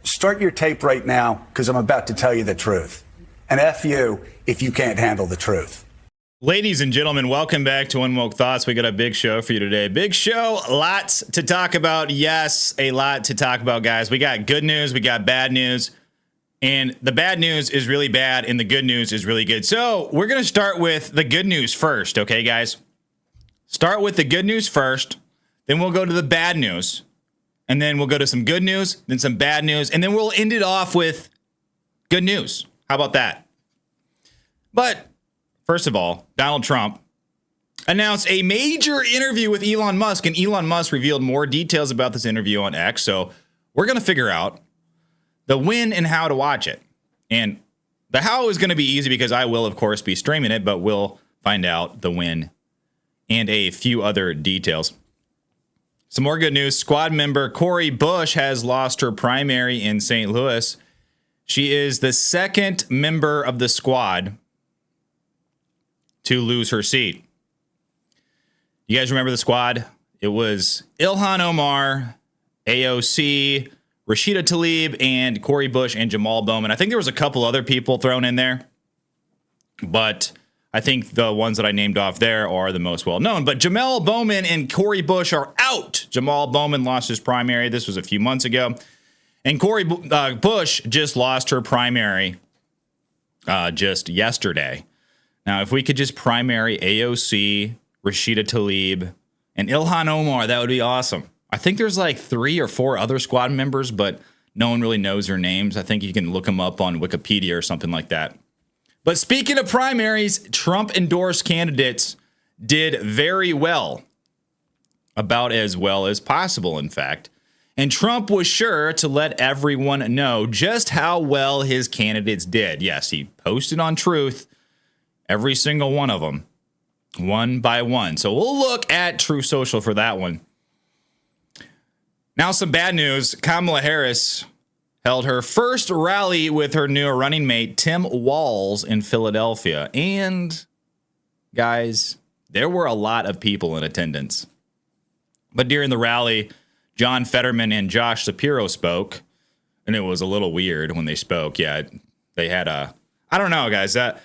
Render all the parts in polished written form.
start your tape right now, because I'm about to tell you the truth. And F you if you can't handle the truth. Ladies and gentlemen, welcome back to Unwoke Thoughts. We got a big show for you today. Big show, lots to talk about. Yes, a lot to talk about, guys. We got good news, we got bad news. And the bad news is really bad, and the good news is really good. So we're going to start with the good news first, okay, guys? Start with the good news first, then we'll go to the bad news, and then we'll go to some good news, then some bad news, and then we'll end it off with good news. How about that? But first of all, Donald Trump announced a major interview with Elon Musk, and Elon Musk revealed more details about this interview on X. So we're going to figure out the when and how to watch it. And the how is going to be easy because I will, of course, be streaming it, but we'll find out the when and a few other details. Some more good news. Squad member Cori Bush has lost her primary in St. Louis. She is the second member of the squad to lose her seat. You guys remember the squad? It was Ilhan Omar, AOC, Rashida Tlaib, and Cori Bush and Jamal Bowman. I think there was a couple other people thrown in there, but I think the ones that I named off there are the most well-known. But Jamal Bowman and Cori Bush are out. Jamal Bowman lost his primary. This was a few months ago. And Cori Bush just lost her primary just yesterday. Now, if we could just primary AOC, Rashida Tlaib, and Ilhan Omar, that would be awesome. I think there's like 3 or 4 other squad members, but no one really knows their names. I think you can look them up on Wikipedia or something like that. But speaking of primaries, Trump-endorsed candidates did very well. About as well as possible, in fact. And Trump was sure to let everyone know just how well his candidates did. Yes, he posted on Truth every single one of them, one by one. So we'll look at True Social for that one. Now, some bad news. Kamala Harris held her first rally with her new running mate, Tim Walz, in Philadelphia. And, guys, there were a lot of people in attendance. But during the rally, John Fetterman and Josh Shapiro spoke, and it was a little weird when they spoke. Yeah, they had a, I don't know, guys, that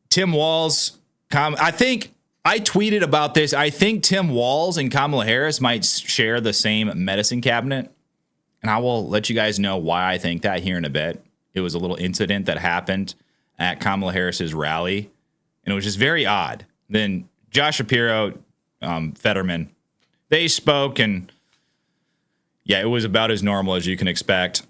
Tim Walz, I think I tweeted about this. I think Tim Walz and Kamala Harris might share the same medicine cabinet, and I will let you guys know why I think that here in a bit. It was a little incident that happened at Kamala Harris's rally, and it was just very odd. Then Josh Shapiro, Fetterman, they spoke, and yeah, it was about as normal as you can expect.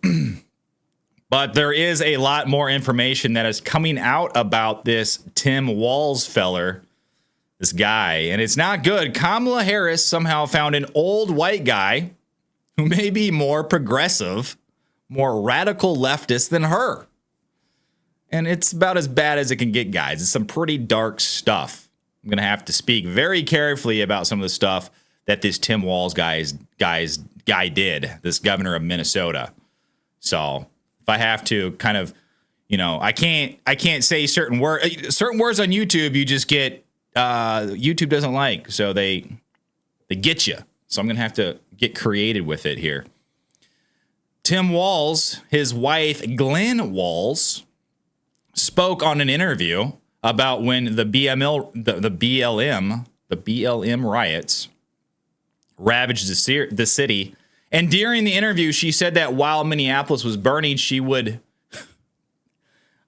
But there is a lot more information that is coming out about this Tim Walz feller, this guy, and it's not good. Kamala Harris somehow found an old white guy who may be more progressive, more radical leftist than her. And it's about as bad as it can get, guys. It's some pretty dark stuff. I'm going to have to speak very carefully about some of the stuff that this Tim Walz guy did, this governor of Minnesota. So if I have to kind of, I can't say certain words on YouTube. You just get, YouTube doesn't like, so they get you. So I'm going to have to get creative with it here. Tim Walz, his wife, Gwen Walz, spoke on an interview about when the BLM riots ravaged the city. And during the interview, she said that while Minneapolis was burning, she would,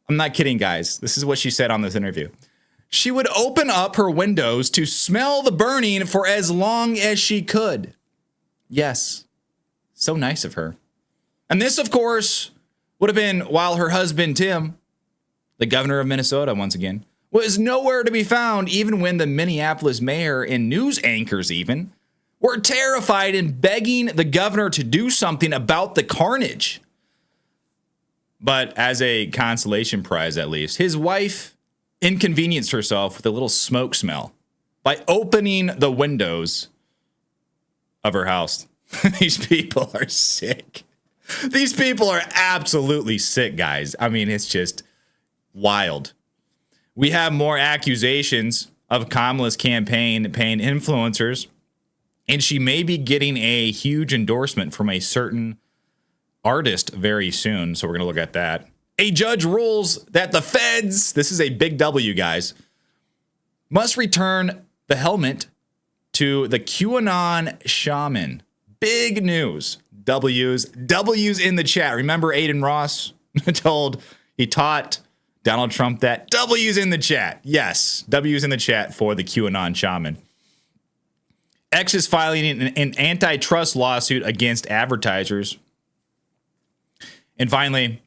I'm not kidding, guys. This is what she said on this interview. She would open up her windows to smell the burning for as long as she could. Yes. So nice of her. And this, of course, would have been while her husband, Tim, the governor of Minnesota, once again, was nowhere to be found, even when the Minneapolis mayor and news anchors even were terrified and begging the governor to do something about the carnage. But as a consolation prize, at least, his wife inconvenienced herself with a little smoke smell by opening the windows of her house. These people are sick. These people are absolutely sick, guys. I mean, it's just wild. We have more accusations of Kamala's campaign paying influencers, and she may be getting a huge endorsement from a certain artist very soon. So we're going to look at that. A judge rules that the feds, this is a big W, guys, must return the helmet to the QAnon Shaman. Big news. W's in the chat. Remember Adin Ross he taught Donald Trump that? W's in the chat. Yes, W's in the chat for the QAnon Shaman. X is filing an antitrust lawsuit against advertisers. And finally,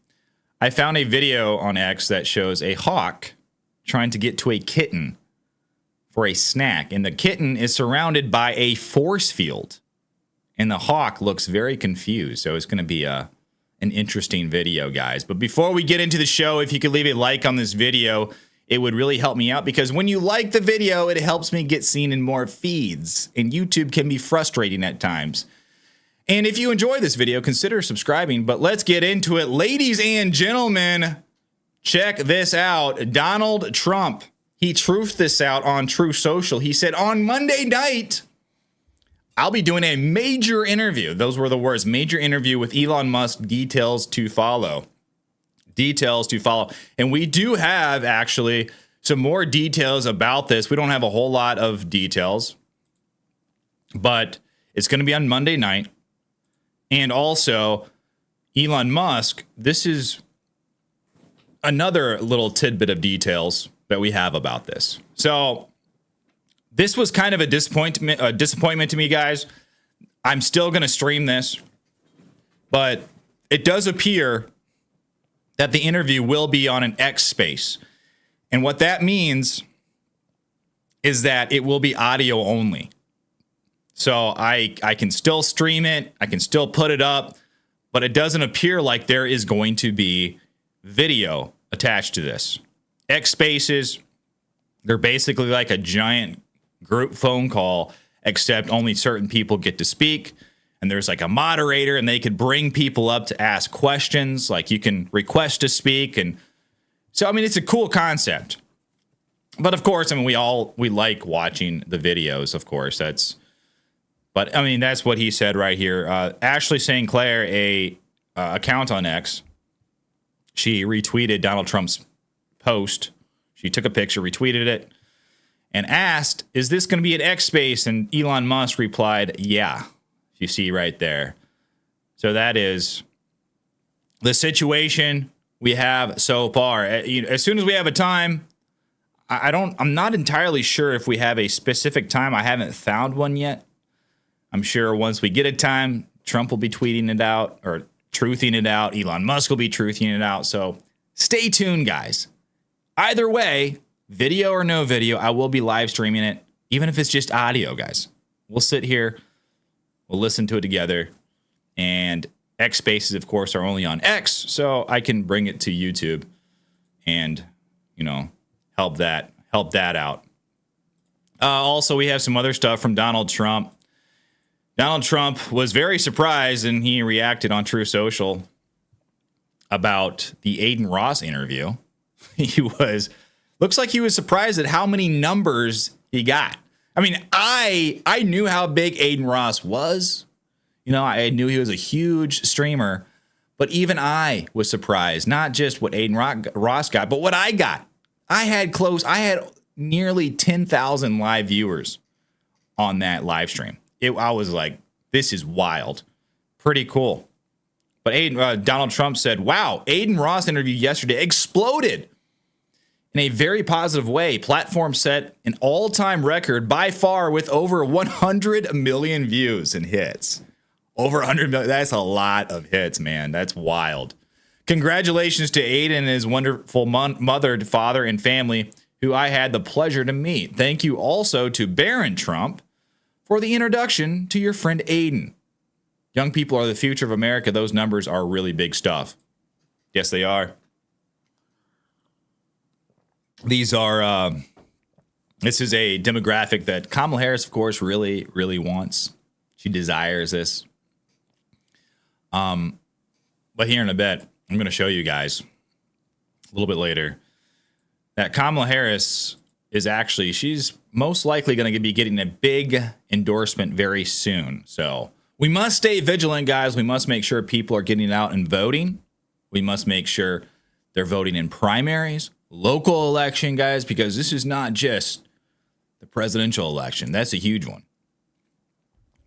I found a video on X that shows a hawk trying to get to a kitten for a snack. And the kitten is surrounded by a force field. And the hawk looks very confused. So it's going to be an interesting video, guys. But before we get into the show, if you could leave a like on this video, it would really help me out. Because when you like the video, it helps me get seen in more feeds. And YouTube can be frustrating at times. And if you enjoy this video, consider subscribing. But let's get into it. Ladies and gentlemen, check this out. Donald Trump, he truthed this out on Truth Social. He said, on Monday night, I'll be doing a major interview. Those were the words, major interview with Elon Musk, details to follow. Details to follow. And we do have actually some more details about this. We don't have a whole lot of details, but it's going to be on Monday night. And also, Elon Musk, this is another little tidbit of details that we have about this. So this was kind of a disappointment to me, guys. I'm still going to stream this, but it does appear that the interview will be on an X space. And what that means is that it will be audio only. So I can still stream it. I can still put it up, but it doesn't appear like there is going to be video attached to this. X spaces, they're basically like a giant group phone call, except only certain people get to speak. And there's like a moderator and they could bring people up to ask questions. Like you can request to speak. And so, I mean, it's a cool concept. But of course, I mean, we like watching the videos, of course. But I mean, that's what he said right here. Ashley St. Clair, a account on X, she retweeted Donald Trump's post. She took a picture, retweeted it, and asked, is this going to be an X space? And Elon Musk replied, yeah, you see right there. So that is the situation we have so far. As soon as we have a time, I'm not entirely sure if we have a specific time. I haven't found one yet. I'm sure once we get a time, Trump will be tweeting it out or truthing it out. Elon Musk will be truthing it out. So stay tuned, guys. Either way, video or no video, I will be live streaming it, even if it's just audio, guys. We'll sit here, we'll listen to it together, and X spaces, of course, are only on X, so I can bring it to YouTube and, help that out. Also, we have some other stuff from Donald Trump. Donald Trump was very surprised, and he reacted on Truth Social about the Adin Ross interview. Looks like he was surprised at how many numbers he got. I mean, I knew how big Adin Ross was. I knew he was a huge streamer, but even I was surprised, not just what Adin Ross got, but what I got. I had nearly 10,000 live viewers on that live stream. I was like, this is wild. Pretty cool. But Donald Trump said, wow, Adin Ross interview yesterday exploded in a very positive way. Platform set an all-time record by far with over 100 million views and hits. Over 100 million. That's a lot of hits, man. That's wild. Congratulations to Adin and his wonderful mother, father, and family, who I had the pleasure to meet. Thank you also to Barron Trump for the introduction to your friend Adin. Young people are the future of America. Those numbers are really big stuff. Yes, they are. This is a demographic that Kamala Harris, of course, really, really wants. She desires this. But here in a bit, I'm going to show you guys a little bit later that Kamala Harris she's most likely going to be getting a big endorsement very soon. So We must stay vigilant, guys. We must make sure people are getting out and voting. We must make sure they're voting in primaries, local election, guys, because this is not just the presidential election. That's a huge one.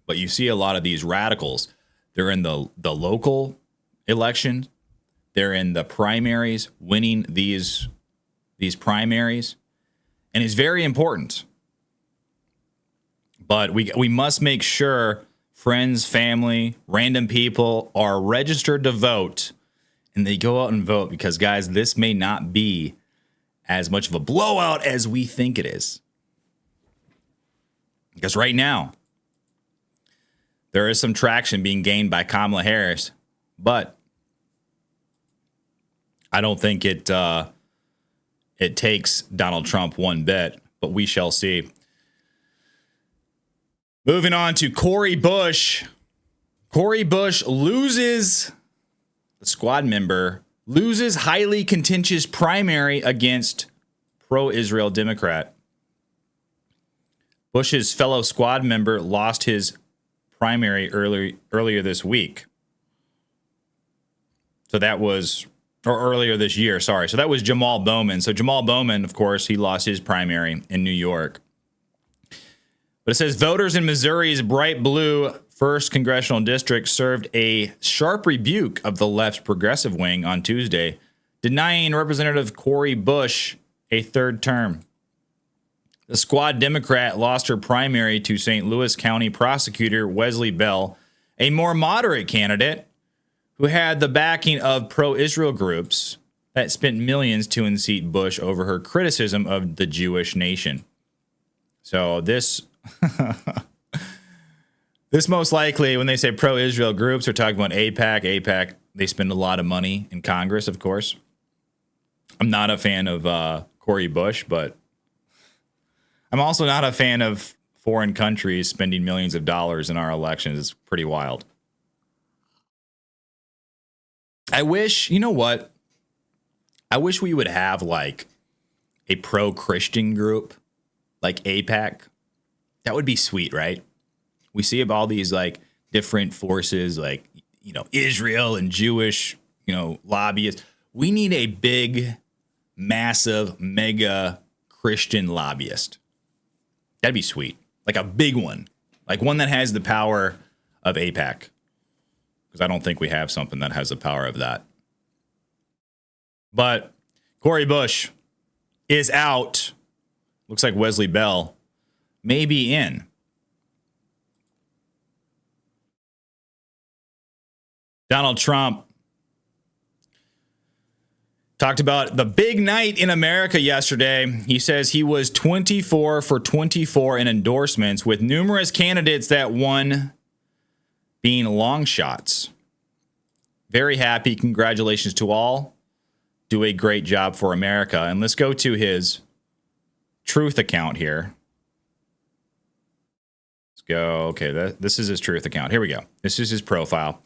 But you see a lot of these radicals. They're in the local elections. They're in the primaries, winning these primaries. And it's very important. But we must make sure friends, family, random people are registered to vote, and they go out and vote because, guys, this may not be as much of a blowout as we think it is. Because right now, there is some traction being gained by Kamala Harris, but I don't think it takes Donald Trump one bit, but we shall see. Moving on to Cori Bush. Cori Bush loses, the squad member, loses highly contentious primary against pro-Israel Democrat. Bush's fellow squad member lost his primary earlier this week. So that was, or earlier this year, sorry. So that was Jamal Bowman. So Jamal Bowman, of course, he lost his primary in New York. But it says voters in Missouri's bright blue 1st Congressional District served a sharp rebuke of the left's progressive wing on Tuesday, denying Representative Cori Bush a third term. The squad Democrat lost her primary to St. Louis County prosecutor Wesley Bell, a more moderate candidate who had the backing of pro-Israel groups that spent millions to unseat Bush over her criticism of the Jewish nation. So this most likely, when they say pro-Israel groups, they're talking about AIPAC. AIPAC, they spend a lot of money in Congress, of course. I'm not a fan of Cori Bush, but I'm also not a fan of foreign countries spending millions of dollars in our elections. It's pretty wild. I wish, you know what? I wish we would have like a pro-Christian group like AIPAC. That would be sweet, right? We see about all these like different forces like, you know, Israel and Jewish, you know, lobbyists. We need a big, massive, mega Christian lobbyist. That'd be sweet. Like a big one. Like one that has the power of AIPAC. Because I don't think we have something that has the power of that. But Cori Bush is out. Looks like Wesley Bell may be in. Donald Trump talked about the big night in America yesterday. He says he was 24 for 24 in endorsements, with numerous candidates that won being long shots. Very happy. Congratulations to all. Do a great job for America. And let's go to his Truth account here. Let's go. Okay, this is his Truth account. Here we go. This is his profile.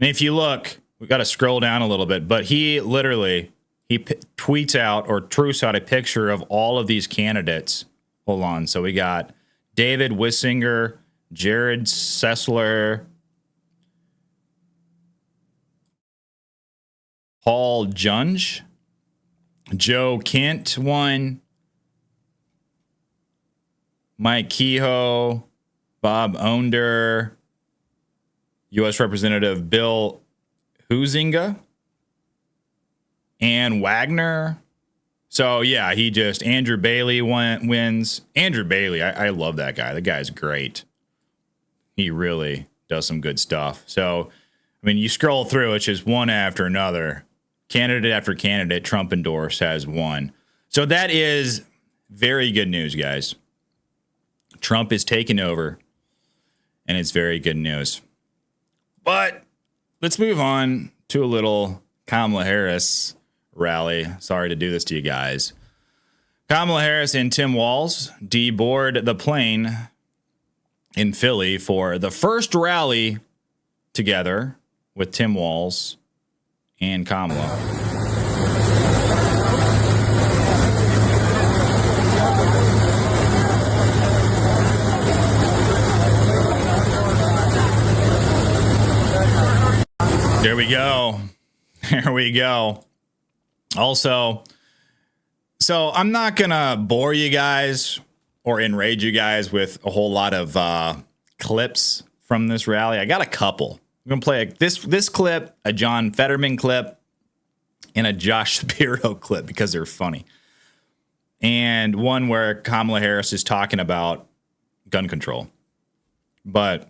And if you look, we've got to scroll down a little bit, but he literally, tweets out or truths out a picture of all of these candidates. Hold on. So we got David Wissinger, Jared Sessler, Paul Junge, Joe Kent won, Mike Kehoe, Bob Onder, U.S. Representative Bill Huizenga, Ann Wagner. So, yeah, Andrew Bailey wins. Andrew Bailey, I love that guy. The guy's great. He really does some good stuff. So, I mean, you scroll through, it's just one after another. Candidate after candidate Trump endorsed has won. So that is very good news, guys. Trump is taking over, and it's very good news. But let's move on to a little Kamala Harris rally. Sorry to do this to you guys. Kamala Harris and Tim Walz deboard the plane in Philly for the first rally together with Tim Walz and Kamala. There we go. There we go. Also, so I'm not going to bore you guys or enrage you guys with a whole lot of clips from this rally. I got a couple. I'm going to play this clip, a John Fetterman clip, and a Josh Shapiro clip because they're funny. And one where Kamala Harris is talking about gun control. But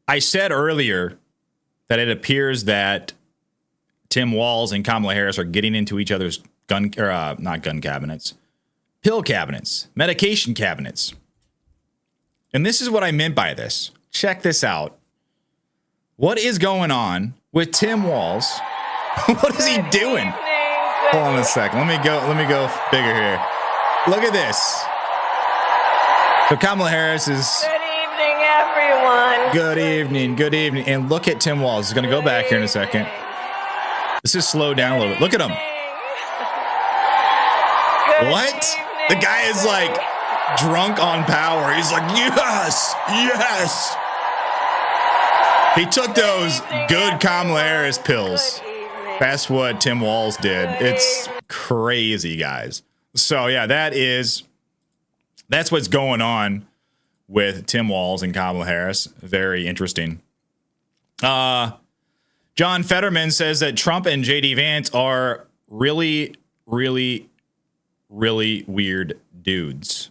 I said earlier that it appears that Tim Walz and Kamala Harris are getting into each other's not gun cabinets, pill cabinets, medication cabinets. And this is what I meant by this. Check this out. What is going on with Tim Walz? What is he doing? Hold on a second. Let me go bigger here. Look at this. So Kamala Harris is. Good evening, everyone. Good evening. Good evening. And look at Tim Walz. He's going to go back here in a second. Let's just slow down a little bit. Look at him. What? The guy is like drunk on power. He's like, yes, yes. He took those good Kamala Harris pills. That's what Tim Walz did. It's crazy, guys. So yeah, that's what's going on with Tim Walz and Kamala Harris. Very interesting. John Fetterman says that Trump and JD Vance are really, really, really weird dudes.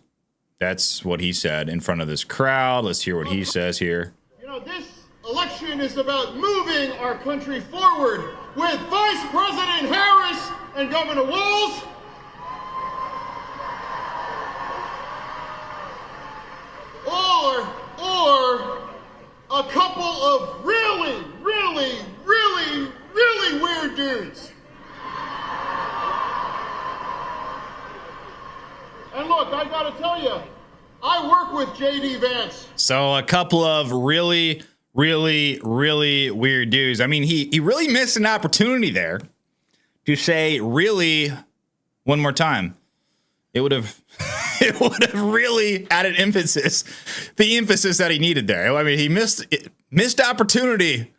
That's what he said in front of this crowd. Let's hear what he says here. You know, this election is about moving our country forward with Vice President Harris and Governor Walz. Or a couple of really, really, really, really weird dudes. And look, I gotta tell you, I work with JD Vance. So a couple of really, really, really weird dudes. I mean, he really missed an opportunity there to say really one more time. It would have really added the emphasis that he needed there. I mean, he missed opportunity.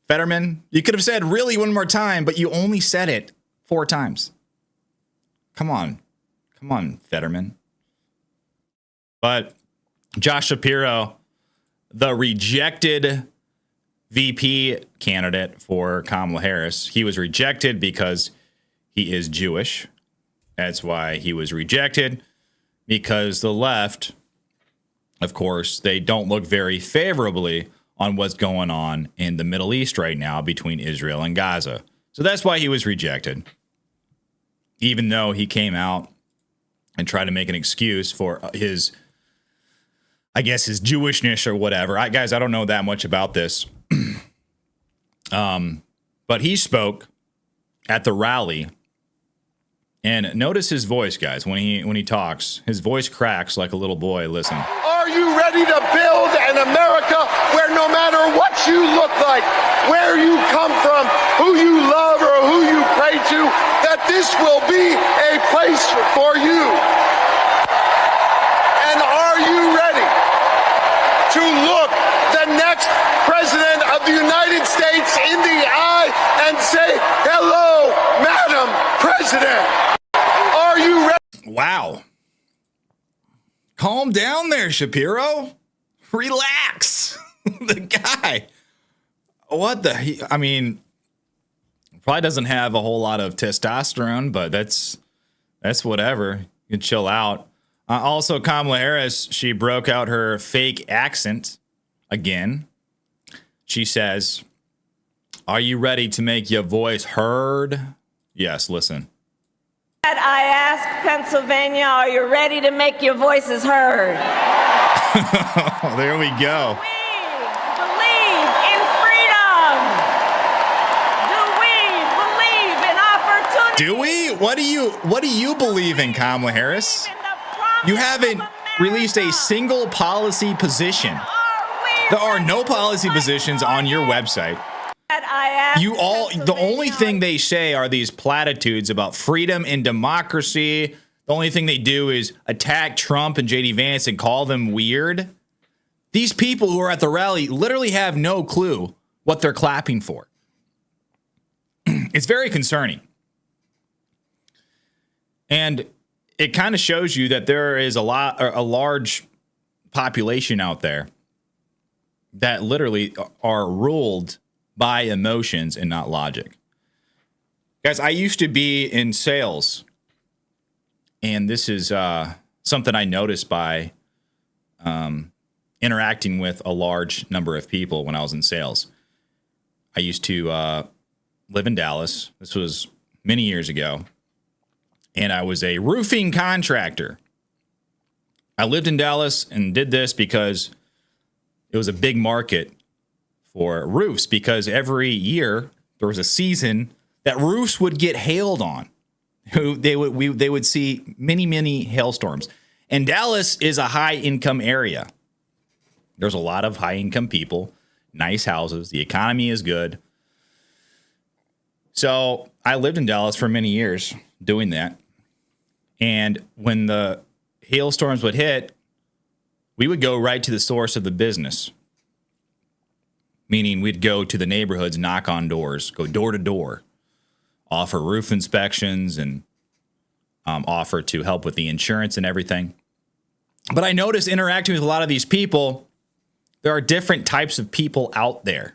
Fetterman, you could have said really one more time, but you only said it 4 times. Come on, Fetterman. But Josh Shapiro, the rejected VP candidate for Kamala Harris, he was rejected because he is Jewish. That's why he was rejected, because the left, of course, they don't look very favorably on what's going on in the Middle East right now between Israel and Gaza. So that's why he was rejected, even though he came out and tried to make an excuse for his Jewishness or whatever. Guys, I don't know that much about this. But he spoke at the rally. And notice his voice, guys, when he talks. His voice cracks like a little boy. Listen. Are you ready to build an America where no matter what you look like, where you come from, who you love or who you pray to, that this will be a place for you? And are you ready to look the next president of the United States in the eye and say, hello, Madam President? Are you ready? Wow. Calm down there, Shapiro. Relax. The guy. I mean, probably doesn't have a whole lot of testosterone, but that's whatever. You can chill out. Also, Kamala Harris, she broke out her fake accent again. She says, are you ready to make your voice heard? Yes, listen. I ask Pennsylvania, are you ready to make your voices heard? There we go. Do we believe in freedom? Do we believe in opportunity? Do we? What do you believe in, Kamala Harris? You haven't released a single policy position. There are no policy positions on your website. The only thing they say are these platitudes about freedom and democracy. The only thing they do is attack Trump and JD Vance and call them weird. These people who are at the rally literally have no clue what they're clapping for. It's very concerning. And it kind of shows you that there is a large population out there that literally are ruled by emotions and not logic. Guys, I used to be in sales, and this is something I noticed by interacting with a large number of people when I was in sales. I used to live in Dallas. This was many years ago, and I was a roofing contractor. I lived in Dallas and did this because it was a big market for roofs, because every year there was a season that roofs would get hailed on. They would see many hailstorms. And Dallas is a high income area. There's a lot of high income people, nice houses. The economy is good. So I lived in Dallas for many years doing that. And when the hailstorms would hit, we would go right to the source of the business. Meaning we'd go to the neighborhoods, knock on doors, go door to door, offer roof inspections, and offer to help with the insurance and everything. But I noticed interacting with a lot of these people, there are different types of people out there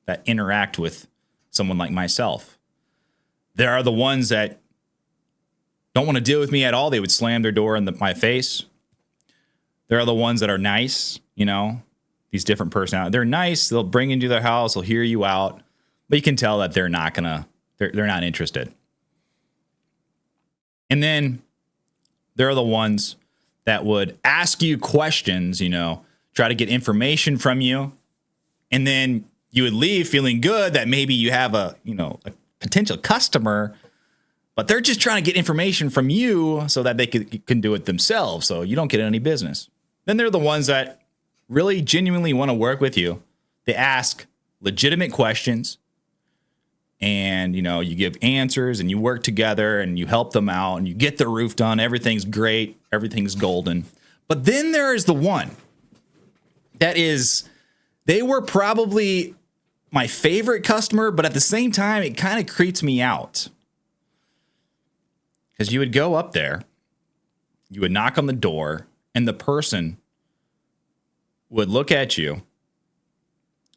that interact with someone like myself. There are the ones that don't want to deal with me at all. They would slam their door in my face. There are the ones that are nice, these different personalities. They're nice. They'll bring you into their house. They'll hear you out. But you can tell that they're not interested. And then there are the ones that would ask you questions, try to get information from you. And then you would leave feeling good that maybe you have a potential customer, but they're just trying to get information from you so that they can do it themselves. So you don't get any business. Then there are the ones that really genuinely want to work with you. They ask legitimate questions, and you give answers, and you work together, and you help them out, and you get the roof done. Everything's great. Everything's golden. But then there is the one that is, they were probably my favorite customer, but at the same time, it kind of creeps me out. Because you would go up there, you would knock on the door, and the person would look at you,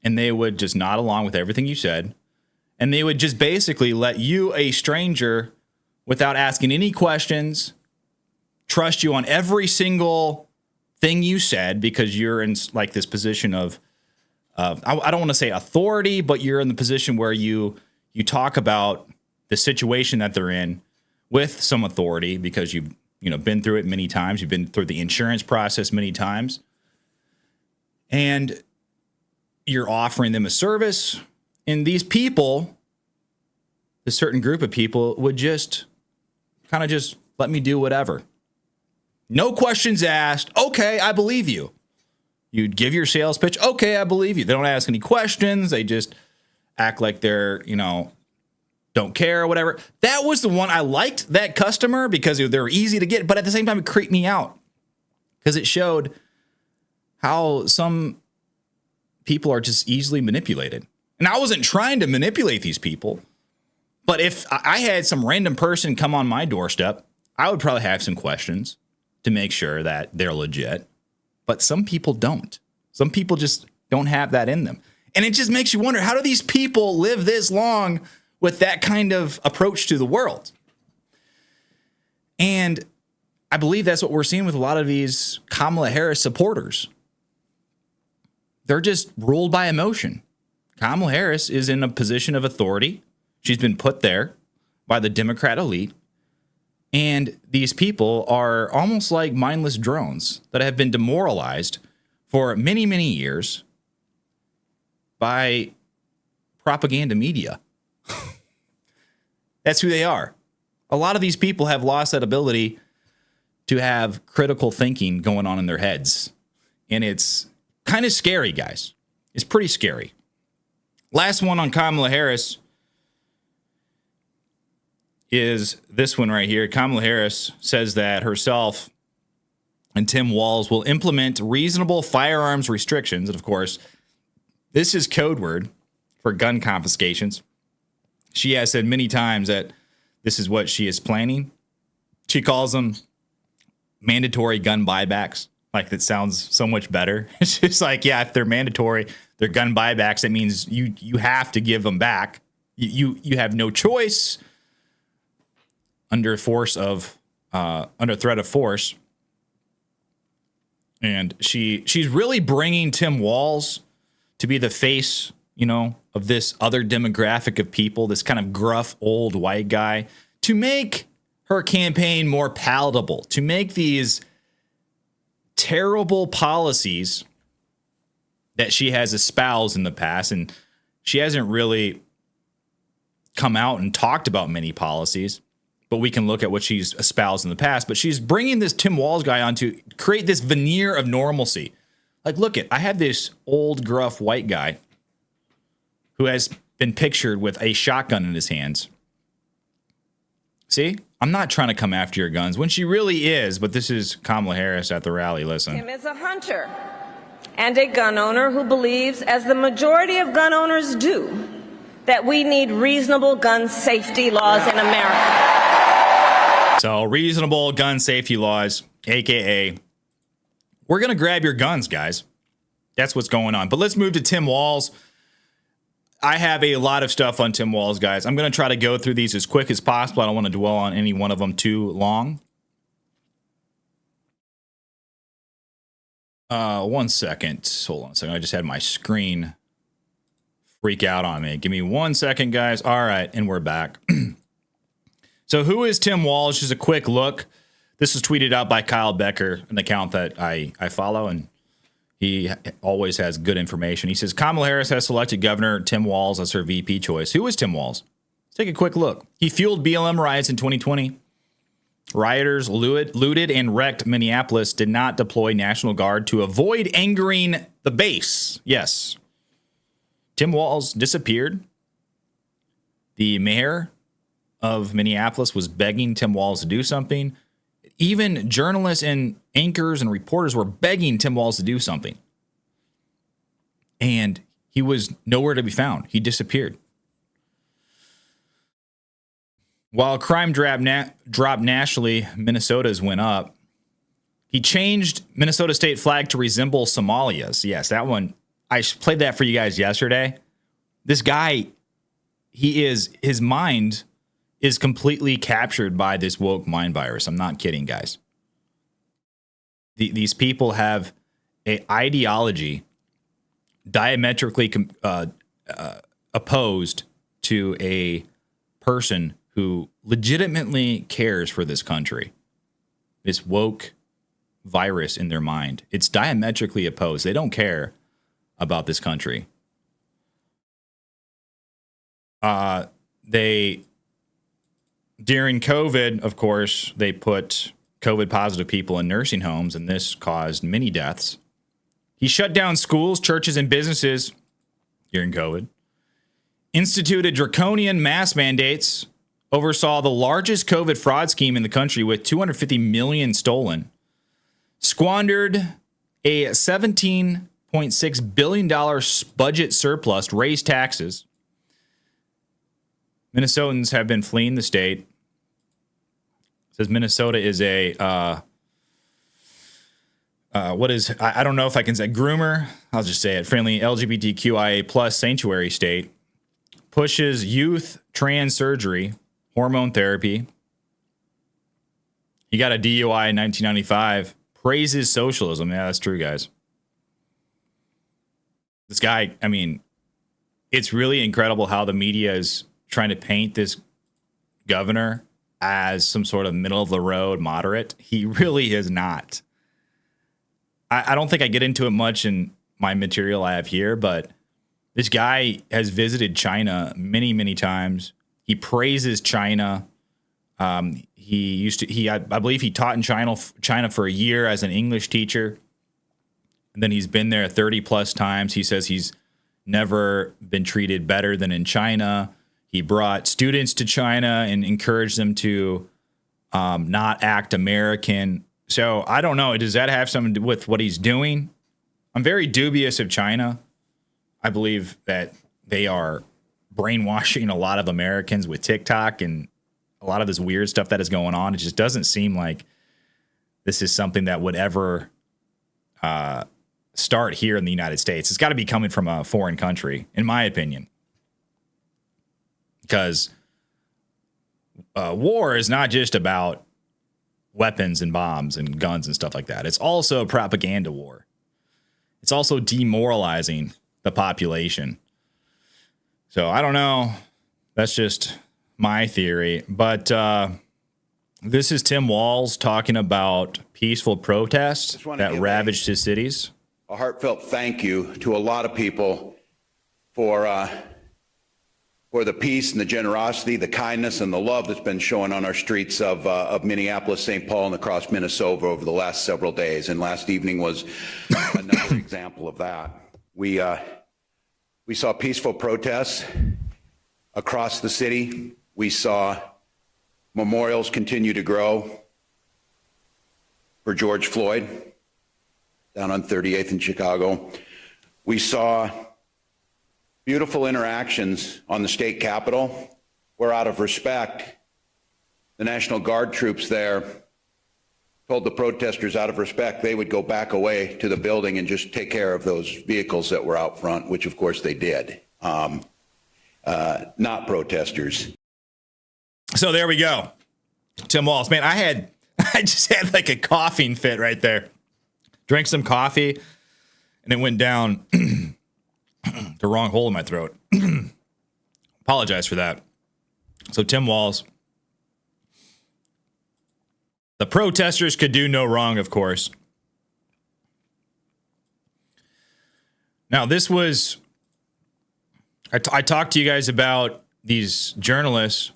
and they would just nod along with everything you said. And they would just basically let you, a stranger, without asking any questions, trust you on every single thing you said, because you're in like this position of I don't want to say authority, but you're in the position where you talk about the situation that they're in with some authority, because you've been through it many times. You've been through the insurance process many times. And you're offering them a service. And these people, a certain group of people, would just kind of just let me do whatever. No questions asked. Okay, I believe you. You'd give your sales pitch. Okay, I believe you. They don't ask any questions. They just act like they're, don't care or whatever. That was the one. I liked that customer because they were easy to get, but at the same time, it creeped me out because it showed how some people are just easily manipulated. And I wasn't trying to manipulate these people, but if I had some random person come on my doorstep, I would probably have some questions to make sure that they're legit. But some people don't. Some people just don't have that in them. And it just makes you wonder, how do these people live this long with that kind of approach to the world? And I believe that's what we're seeing with a lot of these Kamala Harris supporters. They're just ruled by emotion. Kamala Harris is in a position of authority. She's been put there by the Democrat elite. And these people are almost like mindless drones that have been demoralized for many, many years by propaganda media. That's who they are. A lot of these people have lost that ability to have critical thinking going on in their heads. And it's kind of scary, guys. It's pretty scary. Last one on Kamala Harris is this one right here. Kamala Harris says that herself and Tim Walz will implement reasonable firearms restrictions. And of course, this is code word for gun confiscations. She has said many times that this is what she is planning. She calls them mandatory gun buybacks. Like, that sounds so much better. It's just like, yeah, if they're mandatory, they're gun buybacks. That means you have to give them back. You have no choice under threat of force. And she's really bringing Tim Walz to be the face, of this other demographic of people, this kind of gruff old white guy, to make her campaign more palatable, to make these terrible policies that she has espoused in the past. And she hasn't really come out and talked about many policies, but we can look at what she's espoused in the past. But she's bringing this Tim Walz guy on to create this veneer of normalcy. Like, look I have this old gruff white guy who has been pictured with a shotgun in his hands. See, I'm not trying to come after your guns when she really is, but this is Kamala Harris at the rally. Listen. Tim is a hunter and a gun owner who believes, as the majority of gun owners do, that we need reasonable gun safety laws in America. So, reasonable gun safety laws, AKA, we're going to grab your guns, guys. That's what's going on. But let's move to Tim Walz. I have a lot of stuff on Tim Walz, guys. I'm going to try to go through these as quick as possible. I don't want to dwell on any one of them too long. 1 second. Hold on a second. I just had my screen freak out on me. Give me 1 second, guys. All right, and we're back. So who is Tim Walz? Just a quick look. This was tweeted out by Kyle Becker, an account that I follow, and he always has good information. He says, Kamala Harris has selected Governor Tim Walz as her VP choice. Who is Tim Walz? Let's take a quick look. He fueled BLM riots in 2020. Rioters looted and wrecked Minneapolis, did not deploy National Guard to avoid angering the base. Yes. Tim Walz disappeared. The mayor of Minneapolis was begging Tim Walz to do something. Even journalists and anchors and reporters were begging Tim Walz to do something. And he was nowhere to be found. He disappeared. While crime dropped nationally, Minnesota's went up. He changed Minnesota state flag to resemble Somalia's. Yes, that one. I played that for you guys yesterday. This guy, his mind is completely captured by this woke mind virus. I'm not kidding, guys. These people have an ideology diametrically opposed to a person who legitimately cares for this country. This woke virus in their mind. It's diametrically opposed. They don't care about this country. During COVID, of course, they put COVID positive people in nursing homes, and this caused many deaths. He shut down schools, churches, and businesses during COVID, instituted draconian mask mandates, oversaw the largest COVID fraud scheme in the country with $250 million stolen, squandered a $17.6 billion budget surplus to raise taxes. Minnesotans have been fleeing the state. It says Minnesota is a, I don't know if I can say groomer. I'll just say it. Friendly LGBTQIA plus sanctuary state. Pushes youth trans surgery, hormone therapy. He got a DUI in 1995. Praises socialism. Yeah, that's true, guys. This guy, I mean, it's really incredible how the media is trying to paint this governor as some sort of middle of the road moderate. He really is not. I don't think I get into it much in my material I have here, but this guy has visited China many times. He praises China. I believe he taught in China for a year as an English teacher. And then he's been there 30 plus times. He says he's never been treated better than in China. He brought students to China and encouraged them to not act American. So I don't know. Does that have something to do with what he's doing? I'm very dubious of China. I believe that they are brainwashing a lot of Americans with TikTok and a lot of this weird stuff that is going on. It just doesn't seem like this is something that would ever start here in the United States. It's got to be coming from a foreign country, in my opinion. Because war is not just about weapons and bombs and guns and stuff like that. It's also a propaganda war. It's also demoralizing the population. So I don't know. That's just my theory. But this is Tim Walz talking about peaceful protests that ravaged his cities. A heartfelt thank you to a lot of people for the peace and the generosity, the kindness and the love that's been shown on our streets of Minneapolis, St. Paul, and across Minnesota over the last several days. And last evening was another example of that. We saw peaceful protests across the city. We saw memorials continue to grow for George Floyd down on 38th in Chicago. We saw beautiful interactions on the state capitol, where out of respect, the National Guard troops there told the protesters out of respect they would go back away to the building and just take care of those vehicles that were out front, which of course they did. Not protesters. So there we go. Tim Walz. Man, I just had like a coughing fit right there. Drank some coffee and it went down the wrong hole in my throat. Apologize for that. So Tim Walz. The protesters could do no wrong, of course. Now, this was... I talked to you guys about these journalists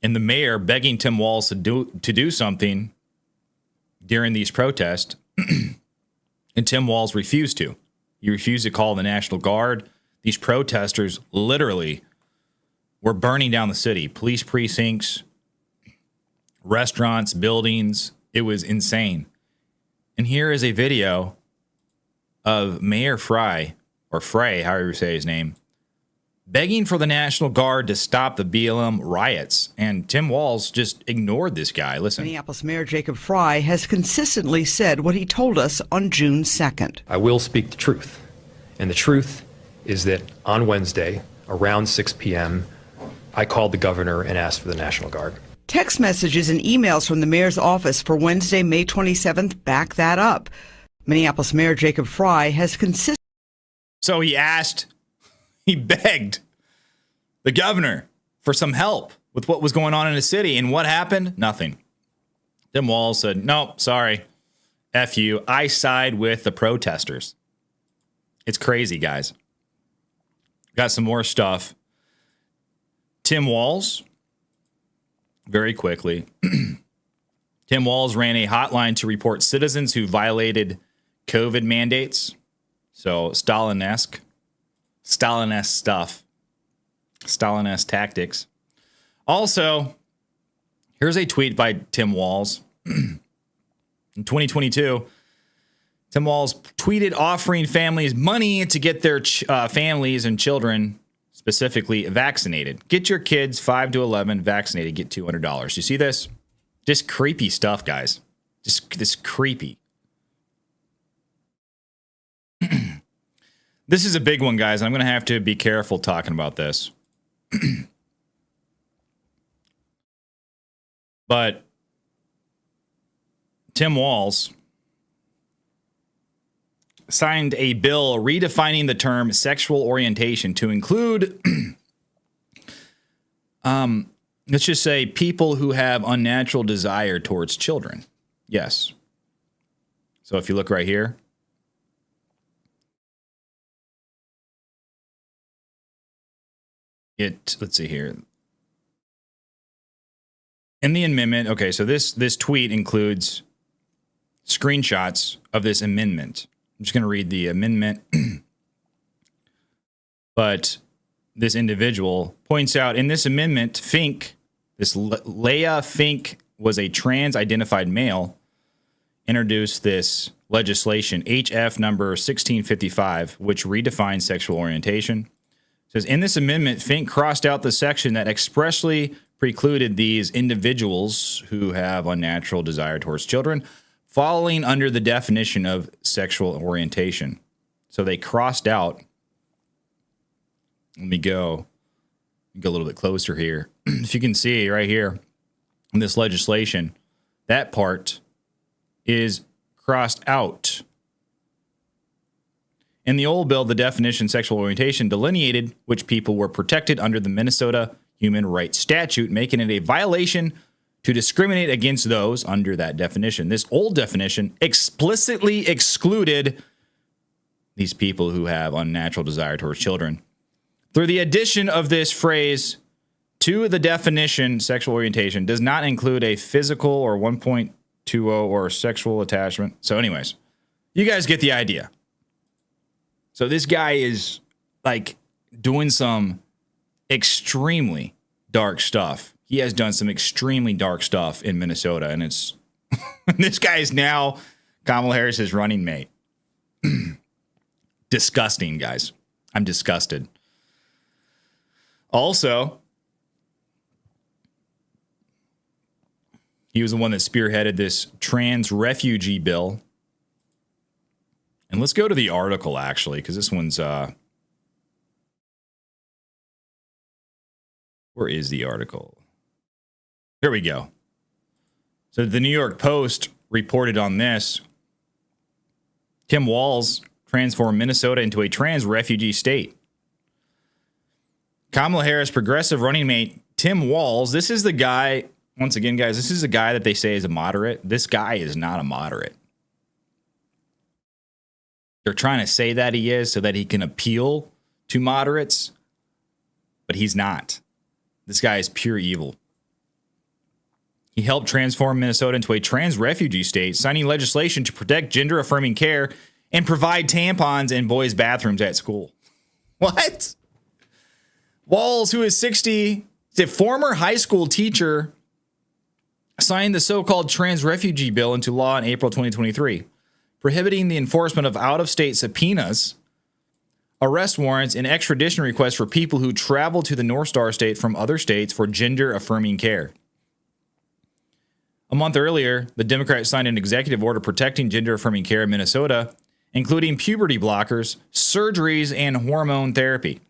and the mayor begging Tim Walz to do something during these protests, and Tim Walz refused to. He refused to call the National Guard. These protesters literally were burning down the city, police precincts, restaurants, buildings. It was insane. And here is a video of Mayor Frey, or Frey, however you say his name, begging for the National Guard to stop the BLM riots. And Tim Walz just ignored this guy. Listen. Minneapolis Mayor Jacob Frey has consistently said what he told us on June 2nd. I will speak the truth. And the truth is that on Wednesday, around 6 p.m., I called the governor and asked for the National Guard. Text messages and emails from the mayor's office for Wednesday, May 27th back that up. Minneapolis Mayor Jacob Frey has consistently... So he begged the governor for some help with what was going on in the city. And what happened? Nothing. Tim Walz said, nope, sorry. F you. I side with the protesters. It's crazy, guys. Got some more stuff. Tim Walz, very quickly. Tim Walz ran a hotline to report citizens who violated COVID mandates. So Stalin-esque stuff. Stalin-esque tactics. Also, here's a tweet by Tim Walz. In 2022, Tim Walz tweeted offering families money to get their families and children specifically vaccinated. Get your kids 5 to 11 vaccinated. Get $200. You see this? Just creepy stuff, guys. Just this creepy. This is a big one, guys. I'm going to have to be careful talking about this. But Tim Walz signed a bill redefining the term sexual orientation to include, let's just say, people who have unnatural desire towards children. Yes. So if you look right here, let's see here. In the amendment, okay, so this tweet includes screenshots of this amendment. I'm just going to read the amendment. But this individual points out in this amendment, Leah Fink was a trans-identified male, introduced this legislation, HF number 1655, which redefines sexual orientation. It says, in this amendment, Fink crossed out the section that expressly precluded these individuals who have unnatural desire towards children falling under the definition of sexual orientation. So they crossed out. Let me go a little bit closer here. If you can see right here in this legislation, that part is crossed out. In the old bill, the definition sexual orientation delineated which people were protected under the Minnesota Human Rights Statute, making it a violation to discriminate against those under that definition. This old definition explicitly excluded these people who have unnatural desire towards children. Through the addition of this phrase to the definition, sexual orientation does not include a physical or 1.20 or sexual attachment. So anyways, you guys get the idea. So this guy is like doing some extremely dark stuff. He has done some extremely dark stuff in Minnesota, and it's this guy is now Kamala Harris's running mate. Disgusting, guys. I'm disgusted. Also, he was the one that spearheaded this trans refugee bill. And let's go to the article, actually, because this one's... where is the article? Here we go. So the New York Post reported on this. Tim Walz transformed Minnesota into a trans refugee state. Kamala Harris progressive running mate Tim Walz. This is the guy, once again, guys, this is the guy that they say is a moderate. This guy is not a moderate. They're trying to say that he is so that he can appeal to moderates, but he's not. This guy is pure evil. He helped transform Minnesota into a trans refugee state, signing legislation to protect gender-affirming care and provide tampons in boys' bathrooms at school. What? Walz, who is 60, is a former high school teacher, signed the so-called trans refugee bill into law in April 2023, prohibiting the enforcement of out-of-state subpoenas, arrest warrants, and extradition requests for people who travel to the North Star state from other states for gender-affirming care. A month earlier, the Democrats signed an executive order protecting gender-affirming care in Minnesota, including puberty blockers, surgeries, and hormone therapy.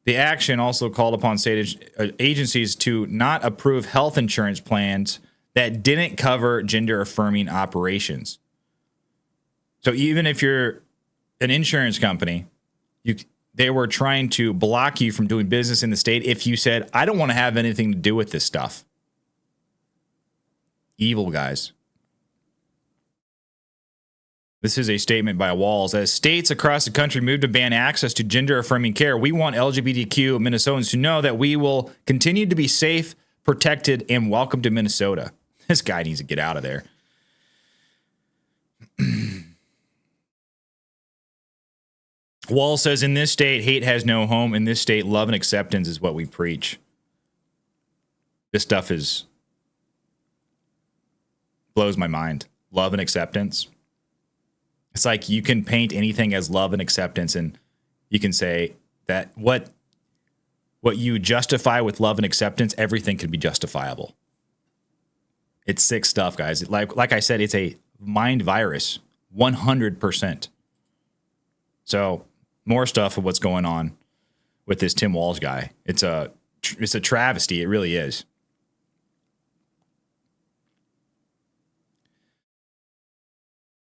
The action also called upon state agencies to not approve health insurance plans that didn't cover gender-affirming operations. So even if you're an insurance company, they were trying to block you from doing business in the state if you said, I don't want to have anything to do with this stuff. Evil, guys. This is a statement by Walz. As states across the country move to ban access to gender-affirming care, we want LGBTQ Minnesotans to know that we will continue to be safe, protected, and welcome to Minnesota. This guy needs to get out of there. Walz says, in this state, hate has no home. In this state, love and acceptance is what we preach. This stuff blows my mind. Love and acceptance. It's like you can paint anything as love and acceptance, and you can say that what you justify with love and acceptance, everything can be justifiable. It's sick stuff, guys. Like I said, it's a mind virus, 100%. So more stuff of what's going on with this Tim Walz guy. It's a travesty. It really is.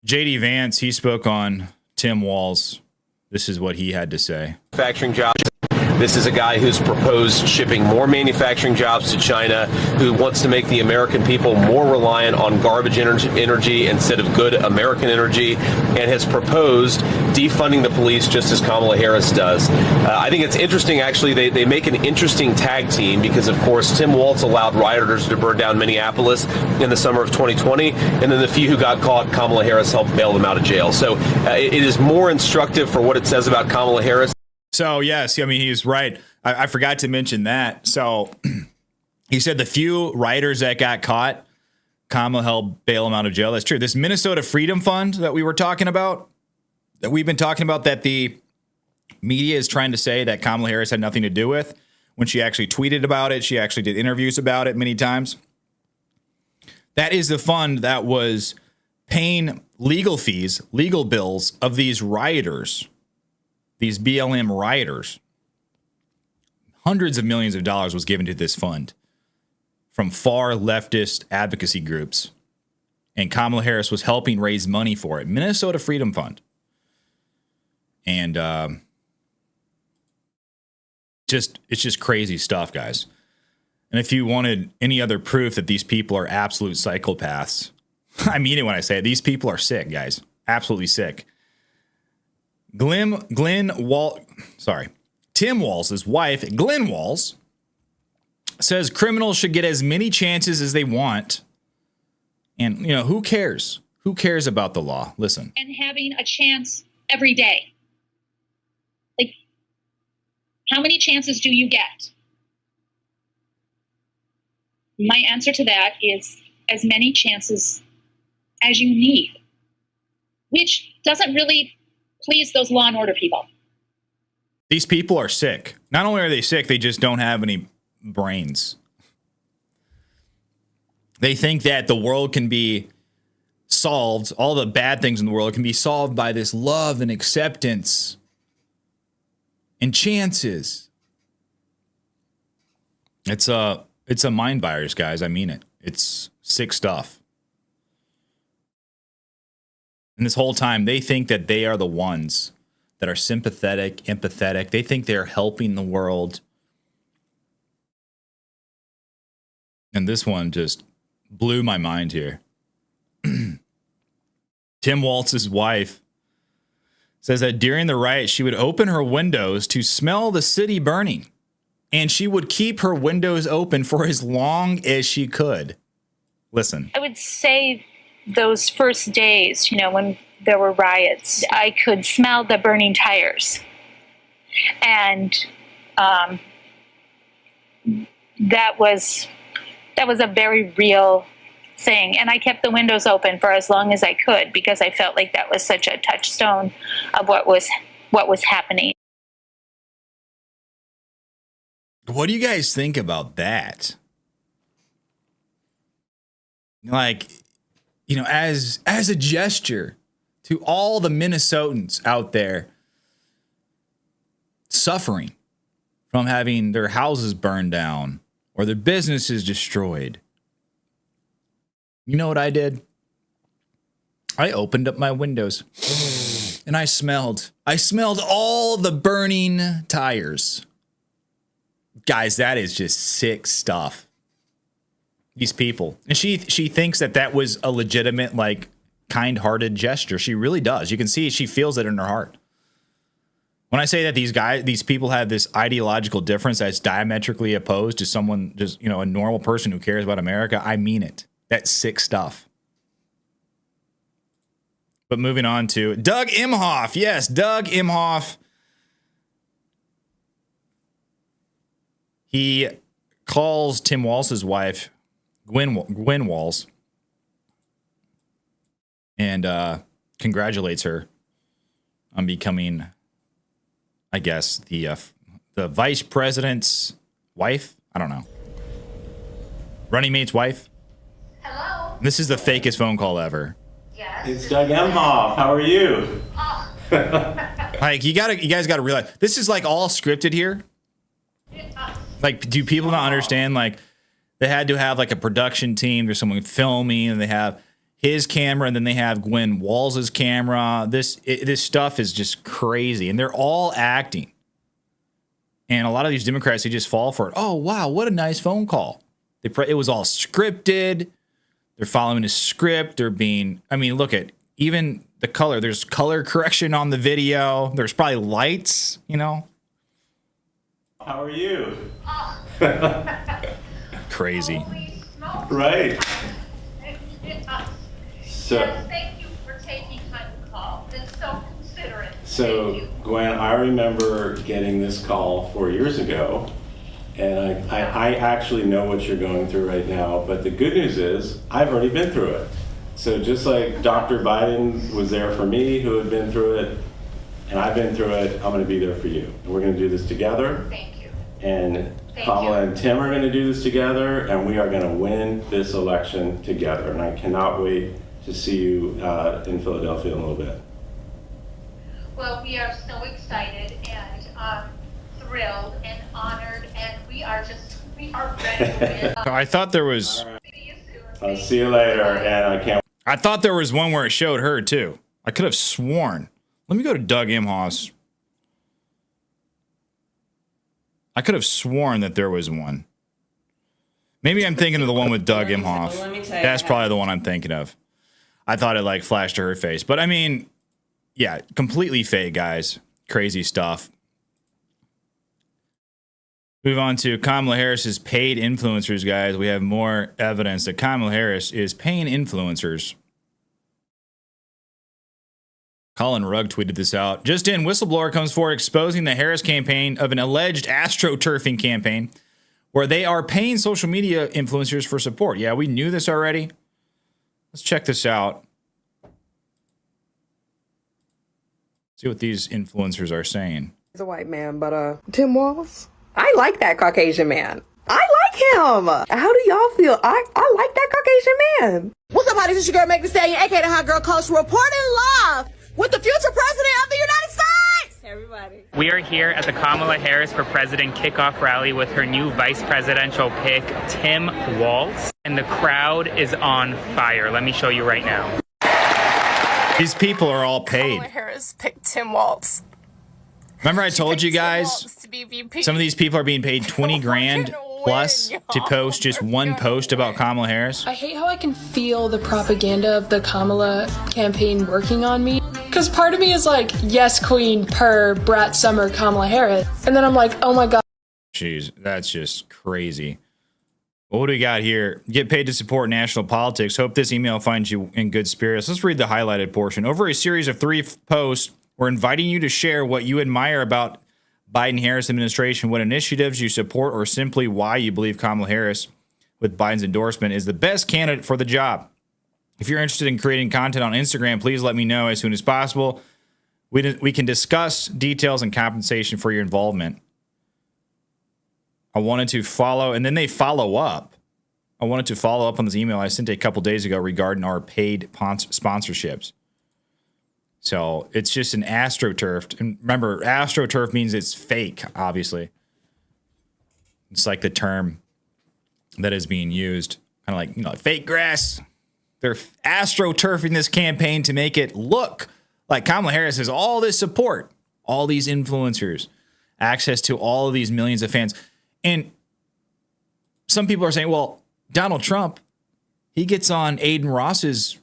J.D. Vance, he spoke on Tim Walz. This is what he had to say. Manufacturing jobs. This is a guy who's proposed shipping more manufacturing jobs to China, who wants to make the American people more reliant on garbage energy instead of good American energy, and has proposed defunding the police just as Kamala Harris does. I think it's interesting, actually. They make an interesting tag team because, of course, Tim Walz allowed rioters to burn down Minneapolis in the summer of 2020, and then the few who got caught, Kamala Harris helped bail them out of jail. So it is more instructive for what it says about Kamala Harris. So, yes, I mean, he's right. I forgot to mention that. So he said the few rioters that got caught, Kamala helped bail them out of jail. That's true. This Minnesota Freedom Fund that we were talking about, that we've been talking about, that the media is trying to say that Kamala Harris had nothing to do with, when she actually tweeted about it. She actually did interviews about it many times. That is the fund that was paying legal fees, legal bills of these rioters, these BLM rioters. Hundreds of millions of dollars was given to this fund from far leftist advocacy groups. And Kamala Harris was helping raise money for it. Minnesota Freedom Fund. And it's just crazy stuff, guys. And if you wanted any other proof that these people are absolute psychopaths, I mean it when I say it. These people are sick, guys. Absolutely sick. Tim Walz's wife, Gwen Walz, says criminals should get as many chances as they want. And, who cares? Who cares about the law? Listen. And having a chance every day. Like, how many chances do you get? My answer to that is as many chances as you need, which doesn't really please those law and order people. These people are sick. Not only are they sick, they just don't have any brains. They think that the world can be solved, all the bad things in the world can be solved by this love and acceptance and chances. It's a mind virus, guys. I mean it. It's sick stuff. And this whole time, they think that they are the ones that are sympathetic, empathetic. They think they're helping the world. And this one just blew my mind here. Tim Walz's wife says that during the riot, she would open her windows to smell the city burning. And she would keep her windows open for as long as she could. Listen. I would say those first days, when there were riots, I could smell the burning tires. And that was a very real thing. And I kept the windows open for as long as I could because I felt like that was such a touchstone of what was happening. What do you guys think about that? Like, as a gesture to all the Minnesotans out there suffering from having their houses burned down or their businesses destroyed. You know what I did? I opened up my windows and I smelled all the burning tires. Guys, that is just sick stuff. These people. And she thinks that was a legitimate, kind-hearted gesture. She really does. You can see she feels it in her heart. When I say that these people have this ideological difference that's diametrically opposed to someone, just, a normal person who cares about America, I mean it. That's sick stuff. But moving on to Doug Emhoff. Yes, Doug Emhoff. He calls Tim Walz's wife, Gwen Walz, and congratulates her on becoming, I guess, the vice president's wife. I don't know. Running mate's wife. Hello? This is the fakest phone call ever. Yes. It's Doug Emhoff. How are you? Oh. You guys gotta realize this is all scripted here. Do people not understand? They had to have a production team. There's someone filming, and they have his camera, and then they have Gwen Walz's camera. This stuff is just crazy, and they're all acting. And a lot of these Democrats, they just fall for it. Oh wow, what a nice phone call! It was all scripted. They're following a script. They're being. Look at even the color. There's color correction on the video. There's probably lights. How are you? Crazy. Right. So, yes, thank you for taking time to call. It's so considerate. So, Gwen, I remember getting this call 4 years ago, and I actually know what you're going through right now, but the good news is I've already been through it. So just like Dr. Biden was there for me, who had been through it, and I've been through it. I'm going to be there for you. And we're going to do this together. Thank you. And Thank Kamala you. and Tim are going to do this together, and we are going to win this election together. And I cannot wait to see you in Philadelphia in a little bit. Well, we are so excited and thrilled and honored, and we are ready to win. I thought there was. See you soon. I'll see you later, and I can't. I thought there was one where it showed her too. I could have sworn. Let me go to Doug Emhoff. I could have sworn that there was one. Maybe I'm thinking of the one with Doug Emhoff. That's probably the one I'm thinking of. I thought it like flashed to her face. But I mean, yeah, completely fake, guys. Crazy stuff. Move on to Kamala Harris's paid influencers, guys. We have more evidence that Kamala Harris is paying influencers. Colin Rugg tweeted this out. Just in, whistleblower comes forward exposing the Harris campaign of an alleged astroturfing campaign where they are paying social media influencers for support. Yeah, we knew this already. Let's check this out. See what these influencers are saying. He's a white man, but Tim Walz, I like that Caucasian man. I like him. How do y'all feel? I like that Caucasian man. What's up, buddies? It's your girl, Meg Thee Stallion, aka the Hot Girl Coach, reporting live with the future president of the United States. Everybody. We are here at the Kamala Harris for President kickoff rally with her new vice presidential pick, Tim Walz. And the crowd is on fire. Let me show you right now. These people are all paid. Kamala Harris picked Tim Walz. Remember I told you guys, some of these people are being paid 20 grand plus to post just one post about Kamala Harris. I hate how I can feel the propaganda of the Kamala campaign working on me. Because part of me is like, yes, queen, per Brat Summer, Kamala Harris. And then I'm like, oh my God. Jeez, that's just crazy. What do we got here? Get paid to support national politics. Hope this email finds you in good spirits. Let's read the highlighted portion. Over a series of 3 posts, we're inviting you to share what you admire about Biden-Harris administration, what initiatives you support, or simply why you believe Kamala Harris, with Biden's endorsement, is the best candidate for the job. If you're interested in creating content on Instagram, please let me know as soon as possible. We can discuss details and compensation for your involvement. I wanted to follow, and then they follow up. I wanted to follow up on this email I sent a couple days ago regarding our paid sponsorships. So it's just an astroturf. And remember, astroturf means it's fake, obviously. It's like the term that is being used. Kind of like, you know, fake grass. They're astroturfing this campaign to make it look like Kamala Harris has all this support, all these influencers, access to all of these millions of fans. And some people are saying, well, Donald Trump, he gets on Adin Ross's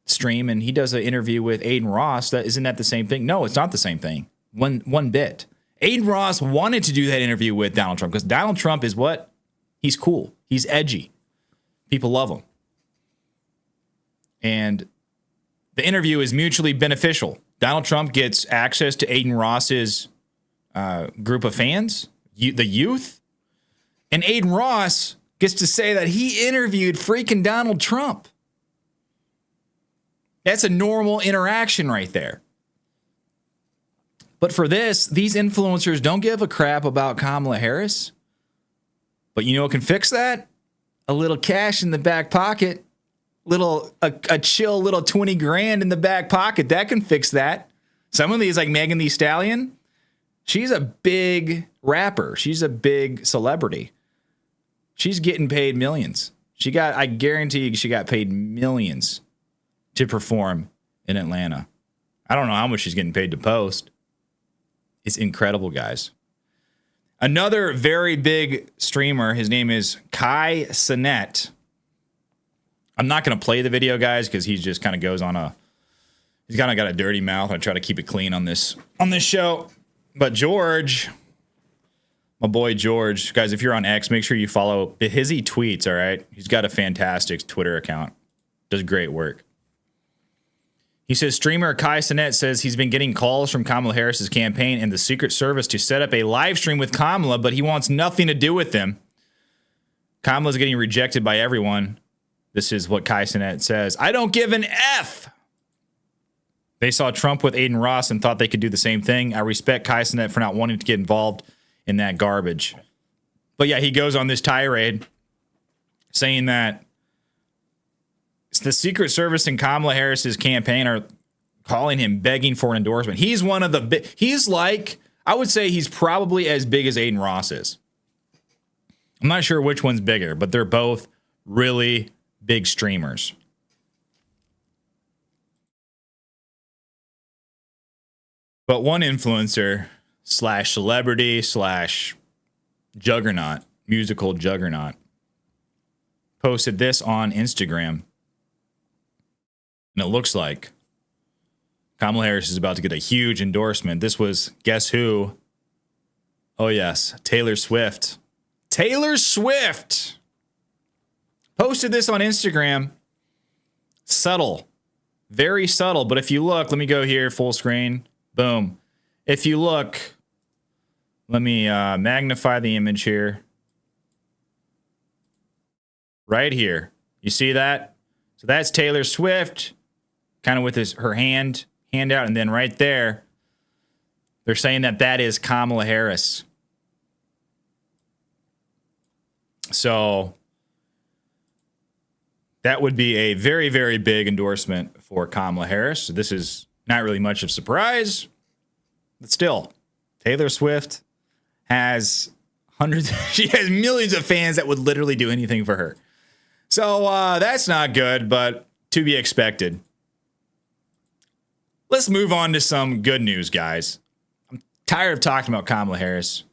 stream and he does an interview with Adin Ross. Isn't that the same thing? No, it's not the same thing. One bit. Adin Ross wanted to do that interview with Donald Trump because Donald Trump is what? He's cool. He's edgy. People love him. And the interview is mutually beneficial. Donald Trump gets access to Adin Ross's group of fans, the youth. And Adin Ross gets to say that he interviewed freaking Donald Trump. That's a normal interaction right there. But for this, these influencers don't give a crap about Kamala Harris. But you know what can fix that? A little cash in the back pocket. A chill little 20 grand in the back pocket. That can fix that. Some of these, like Megan Thee Stallion, she's a big rapper. She's a big celebrity. She's getting paid millions. I guarantee you she got paid millions to perform in Atlanta. I don't know how much she's getting paid to post. It's incredible, guys. Another very big streamer, his name is Kai Cenat. I'm not going to play the video, guys, because he just kind of goes on he's kind of got a dirty mouth. I try to keep it clean on this show. But George, my boy George, guys, if you're on X, make sure you follow his tweets, all right? He's got a fantastic Twitter account. Does great work. He says, streamer Kai Cenat says he's been getting calls from Kamala Harris's campaign and the Secret Service to set up a live stream with Kamala, but he wants nothing to do with them. Kamala's getting rejected by everyone. This is what Kai Cenat says. I don't give an F. They saw Trump with Adin Ross and thought they could do the same thing. I respect Kai Cenat for not wanting to get involved in that garbage. But yeah, he goes on this tirade saying that the Secret Service and Kamala Harris's campaign are calling him, begging for an endorsement. He's one of the he's like, I would say he's probably as big as Adin Ross is. I'm not sure which one's bigger, but they're both really big streamers. But one influencer slash celebrity slash juggernaut, musical juggernaut, posted this on Instagram. And it looks like Kamala Harris is about to get a huge endorsement. This was, guess who? Oh, yes, Taylor Swift. Taylor Swift posted this on Instagram. Subtle, very subtle. But if you look, let me go here, full screen. Boom. If you look, let me magnify the image here. Right here. You see that? So that's Taylor Swift, kind of with her hand out. And then right there, they're saying that that is Kamala Harris. So that would be a very, very big endorsement for Kamala Harris. This is not really much of a surprise, but still, Taylor Swift has hundreds, she has millions of fans that would literally do anything for her. So that's not good, but to be expected. Let's move on to some good news, guys. I'm tired of talking about Kamala Harris.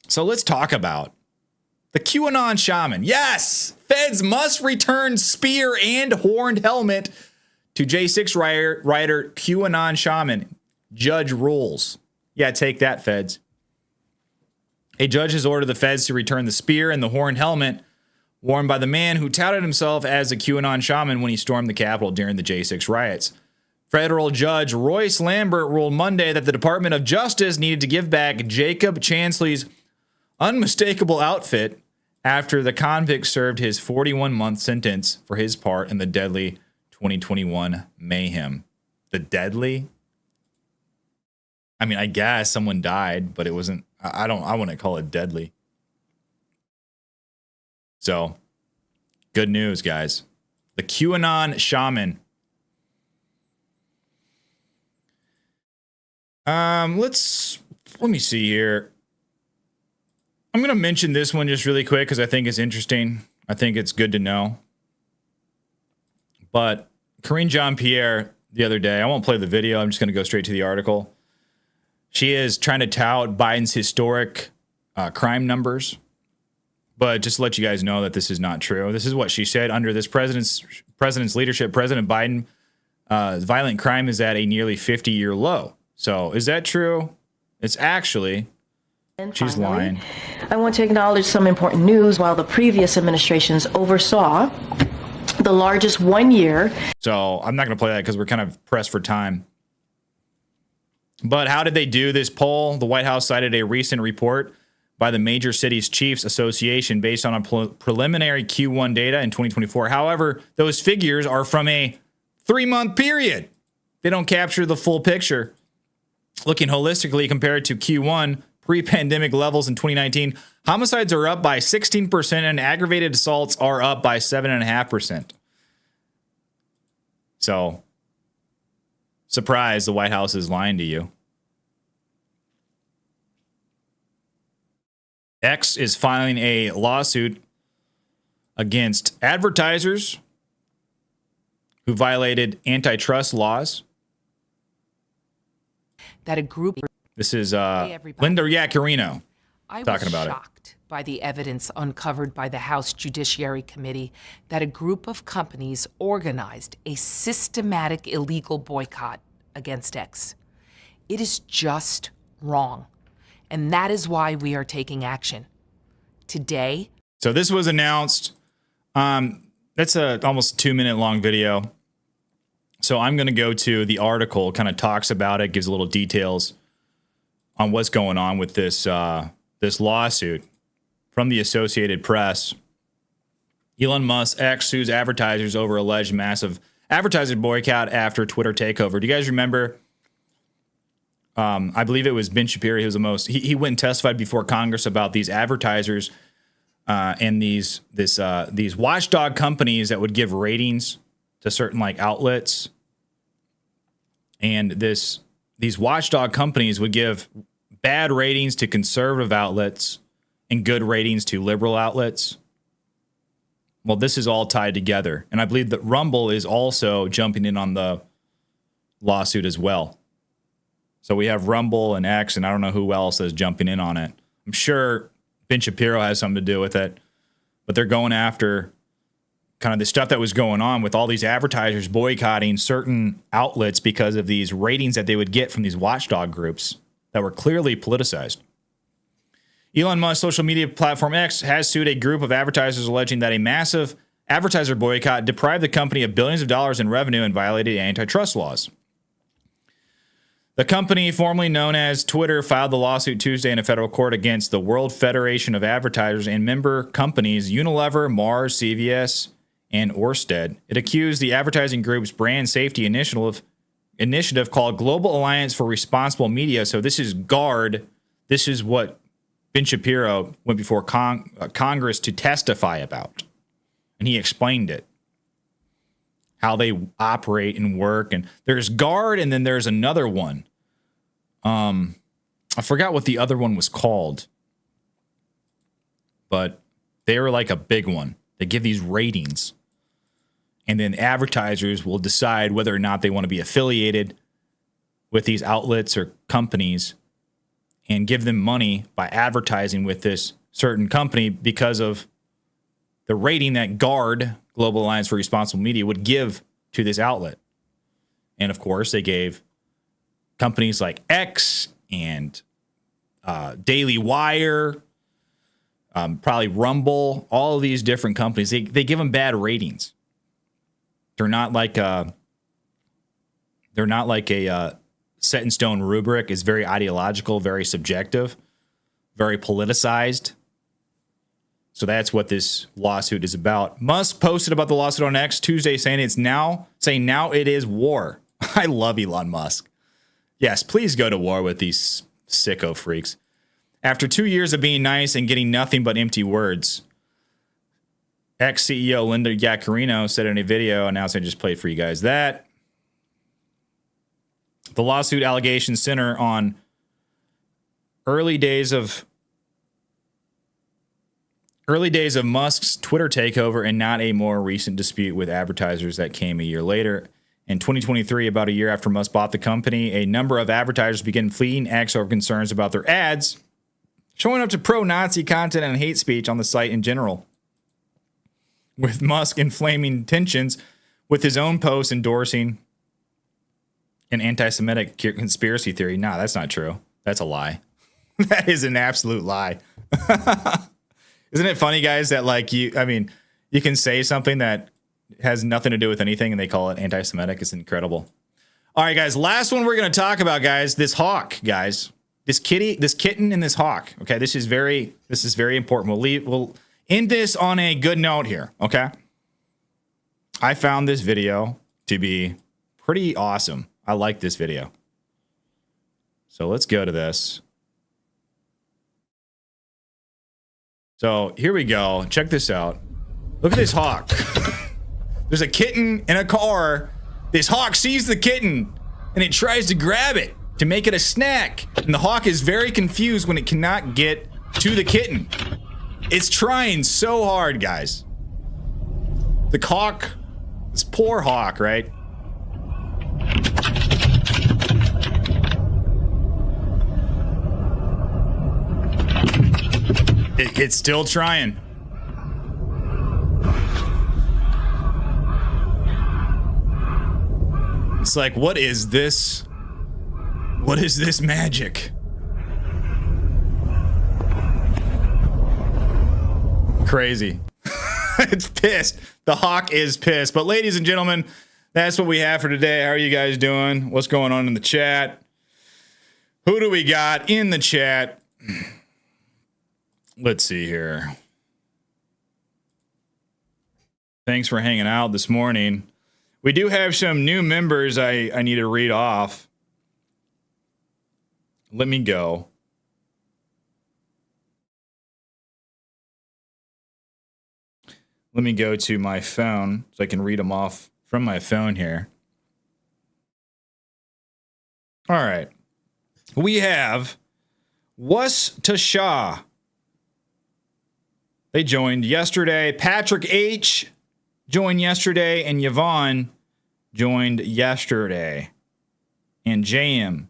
So let's talk about the QAnon Shaman. Yes, feds must return spear and horned helmet to J6 writer QAnon Shaman. Judge rules. Yeah, take that, feds. A judge has ordered the feds to return the spear and the horned helmet worn by the man who touted himself as a QAnon shaman when he stormed the Capitol during the J6 riots. Federal Judge Royce Lambert ruled Monday that the Department of Justice needed to give back Jacob Chansley's unmistakable outfit after the convict served his 41-month sentence for his part in the deadly 2021 mayhem. The deadly? I mean, I guess someone died, but it wasn't, I wouldn't call it deadly. So, good news, guys. The QAnon Shaman. Let me see here. I'm going to mention this one just really quick because I think it's interesting. I think it's good to know. But Karine Jean-Pierre the other day, I won't play the video. I'm just going to go straight to the article. She is trying to tout Biden's historic crime numbers. But just to let you guys know that this is not true. This is what she said. Under this president's leadership, President Biden, violent crime is at a nearly 50-year low. So is that true? It's actually, she's lying. I want to acknowledge some important news. While the previous administrations oversaw the largest 1 year. So I'm not going to play that because we're kind of pressed for time. But how did they do this poll? The White House cited a recent report by the Major Cities Chiefs Association based on a preliminary Q1 data in 2024. However, those figures are from a 3-month period. They don't capture the full picture. Looking holistically compared to Q1 pre-pandemic levels in 2019, homicides are up by 16% and aggravated assaults are up by 7.5%. So, surprise, the White House is lying to you. X is filing a lawsuit against advertisers who violated antitrust laws. That a group. This is Linda Yaccarino talking about it. I was shocked by the evidence uncovered by the House Judiciary Committee that a group of companies organized a systematic illegal boycott against X. It is just wrong. And that is why we are taking action. Today. So this was announced. That's a almost 2-minute long video. So I'm going to go to the article, kind of talks about it, gives a little details on what's going on with this this lawsuit from the Associated Press. Elon Musk X sues advertisers over alleged massive advertiser boycott after Twitter takeover. Do you guys remember? I believe it was Ben Shapiro. He was he went and testified before Congress about these advertisers and these watchdog companies that would give ratings to certain like outlets, and these watchdog companies would give bad ratings to conservative outlets and good ratings to liberal outlets. Well, this is all tied together, and I believe that Rumble is also jumping in on the lawsuit as well. So we have Rumble and X, and I don't know who else is jumping in on it. I'm sure Ben Shapiro has something to do with it, but they're going after kind of the stuff that was going on with all these advertisers boycotting certain outlets because of these ratings that they would get from these watchdog groups that were clearly politicized. Elon Musk's social media platform X has sued a group of advertisers alleging that a massive advertiser boycott deprived the company of billions of dollars in revenue and violated antitrust laws. The company, formerly known as Twitter, filed the lawsuit Tuesday in a federal court against the World Federation of Advertisers and member companies Unilever, Mars, CVS, and Orsted. It accused the advertising group's brand safety initiative called Global Alliance for Responsible Media. So this is GARD. This is what Ben Shapiro went before Congress to testify about. And he explained it, how they operate and work. And there's GARD, and then there's another one. I forgot what the other one was called, but they were like a big one. They give these ratings, and then advertisers will decide whether or not they want to be affiliated with these outlets or companies and give them money by advertising with this certain company because of the rating that GARD, Global Alliance for Responsible Media, would give to this outlet. And of course, they gave companies like X and Daily Wire, probably Rumble, all of these different companies, they give them bad ratings. They're not like a set in stone rubric. It's very ideological, very subjective, very politicized. So that's what this lawsuit is about. Musk posted about the lawsuit on X Tuesday saying now it is war. I love Elon Musk. Yes, please go to war with these sicko freaks. After 2 years of being nice and getting nothing but empty words, ex-CEO Linda Yaccarino said in a video, announced I just played for you guys that the lawsuit allegations center on early days of Musk's Twitter takeover and not a more recent dispute with advertisers that came a year later. In 2023, about a year after Musk bought the company, a number of advertisers began fleeing X over concerns about their ads showing up to pro-Nazi content and hate speech on the site in general, with Musk inflaming tensions with his own posts endorsing an anti-Semitic conspiracy theory. Nah, that's not true. That's a lie. That is an absolute lie. Isn't it funny, guys, that you can say something that has nothing to do with anything and they call it anti-Semitic? It's incredible. All right, guys, last one we're going to talk about, guys, this hawk, guys. This kitten and this hawk. Okay, this is very important. We'll end this on a good note here, okay? I found this video to be pretty awesome. I like this video. So let's go to this. So here we go. Check this out. Look at this hawk. There's a kitten in a car. This hawk sees the kitten and it tries to grab it to make it a snack. And the hawk is very confused when it cannot get to the kitten. It's trying so hard, guys. The hawk, this poor hawk, right? It's still trying. It's like, what is this? What is this magic? Crazy. It's pissed. The hawk is pissed. But ladies and gentlemen, that's what we have for today. How are you guys doing? What's going on in the chat? Who do we got in the chat? Let's see here. Thanks for hanging out this morning. We do have some new members I need to read off. Let me go. Let me go to my phone so I can read them off from my phone here. All right. We have Tasha. They joined yesterday. Patrick H. joined yesterday. And Yvonne joined yesterday. And JM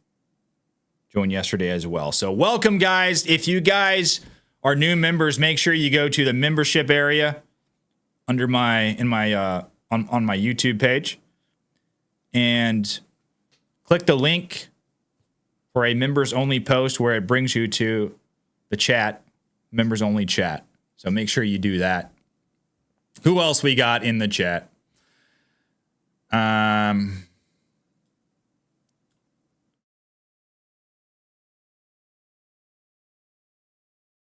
joined yesterday as well. So welcome, guys. If you guys are new members, make sure you go to the membership area under on my YouTube page and click the link for a members only post where it brings you to the chat, members only chat. So make sure you do that. Who else we got in the chat?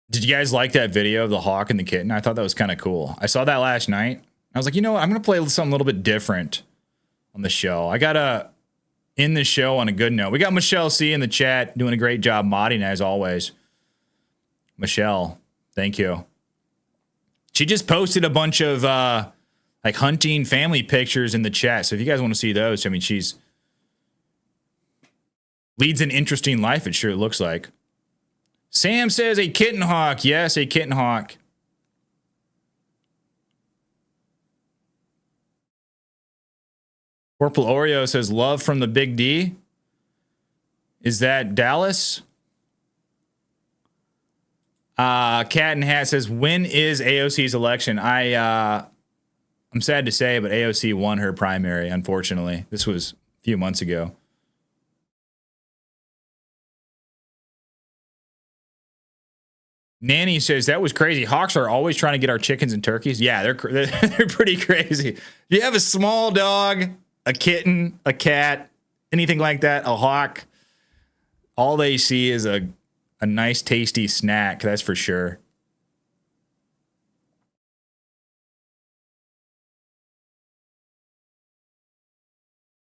Did you guys like that video of the hawk and the kitten? I thought that was kind of cool. I saw that last night. I was like, you know what? I'm going to play something a little bit different on the show. I got to end the show on a good note. We got Michelle C in the chat doing a great job modding as always. Michelle, thank you. She just posted a bunch of like hunting family pictures in the chat. So if you guys want to see those, I mean, she's leads an interesting life. It sure looks like. Sam says a kitten hawk. Yes, a kitten hawk. Corporal Oreo says love from the Big D. Is that Dallas? Cat and Hat says, when is AOC's election? I'm sad to say, but AOC won her primary, unfortunately. This was a few months ago. Nanny says, that was crazy. Hawks are always trying to get our chickens and turkeys. Yeah, they're pretty crazy. You have a small dog, a kitten, a cat, anything like that, a hawk. All they see is a nice, tasty snack. That's for sure.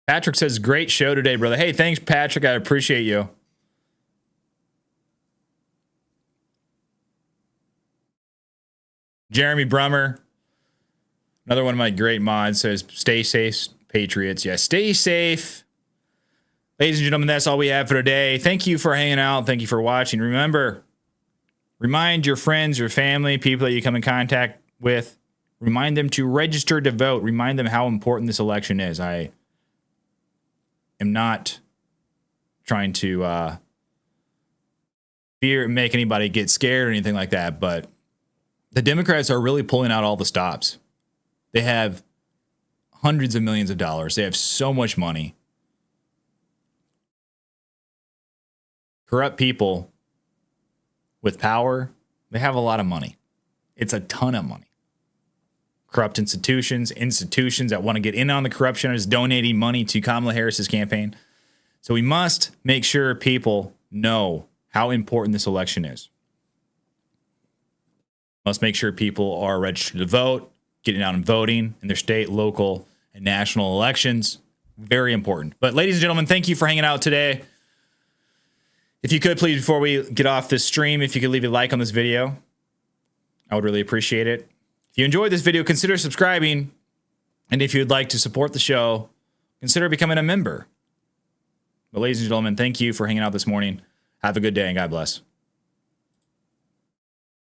Patrick says, great show today, brother. Hey, thanks, Patrick. I appreciate you. Jeremy Brummer, another one of my great mods, says, stay safe, Patriots. Yeah, stay safe. Ladies and gentlemen, that's all we have for today. Thank you for hanging out. Thank you for watching. Remember, remind your friends, your family, people that you come in contact with. Remind them to register to vote. Remind them how important this election is. I am not trying to make anybody get scared or anything like that, but the Democrats are really pulling out all the stops. They have hundreds of millions of dollars. They have so much money. Corrupt people with power, they have a lot of money. It's a ton of money. Corrupt institutions that want to get in on the corruption is donating money to Kamala Harris's campaign. So we must make sure people know how important this election is. Must make sure people are registered to vote, getting out and voting in their state, local, and national elections. Very important. But ladies and gentlemen, thank you for hanging out today. If you could, please, before we get off this stream, if you could leave a like on this video, I would really appreciate it. If you enjoyed this video, consider subscribing. And if you'd like to support the show, consider becoming a member. But ladies and gentlemen, thank you for hanging out this morning. Have a good day and God bless.